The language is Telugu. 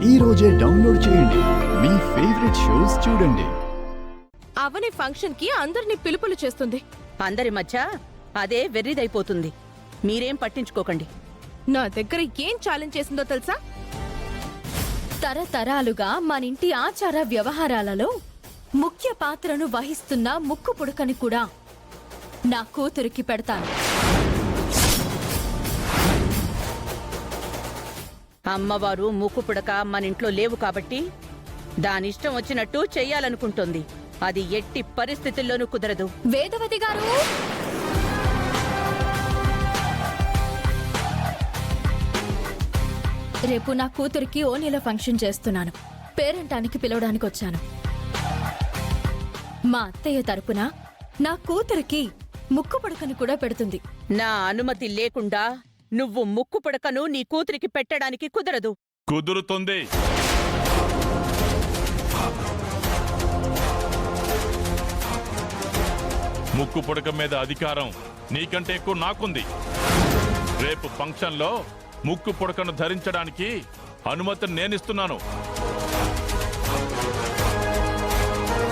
ఈ రోజే డౌన్లోడ్ చేయండి. మీ ఫేవరెట్ షోస్ చూడండి. అవని ఫంక్షన్ కి అందరినీ పిలుపులు చేస్తుంది. అందరి మధ్య అదే వెర్రిదైపోతుంది. మీరేం పట్టించుకోకండి. నా దగ్గర ఏం ఛాలెంజ్ చేసిందో తెలుసా? తరతరాలుగా మనింటి ఆచార వ్యవహారాలలో ముఖ్య పాత్రను వహిస్తున్న ముక్కు పుడకని కూడా నా కూతురికి పెడతాను. అమ్మవారు ముక్కు పుడక మనింట్లో లేవు కాబట్టి దానిష్టం వచ్చినట్టు చెయ్యాలనుకుంటోంది. అది ఎట్టి పరిస్థితుల్లోనూ కుదరదు. వేదవతి గారు, రేపు నా కూతురికి ఓణీల ఫంక్షన్ చేస్తున్నాను. పేరంటానికి పిలవడానికి వచ్చాను. మా అత్తయ్య తరపున నా కూతురికి ముక్కు పుడకను కూడా పెడుతుంది. నా అనుమతి లేకుండా నువ్వు ముక్కు పుడకను నీ కూతురికి పెట్టడానికి కుదరదు. కుదురుతుంది. ముక్కు పుడక మీద అధికారం నీకంటే ఎక్కువ నాకుంది. రేపు ఫంక్షన్లో ముక్కు పుడకను ధరించడానికి అనుమతిని నేనిస్తున్నాను.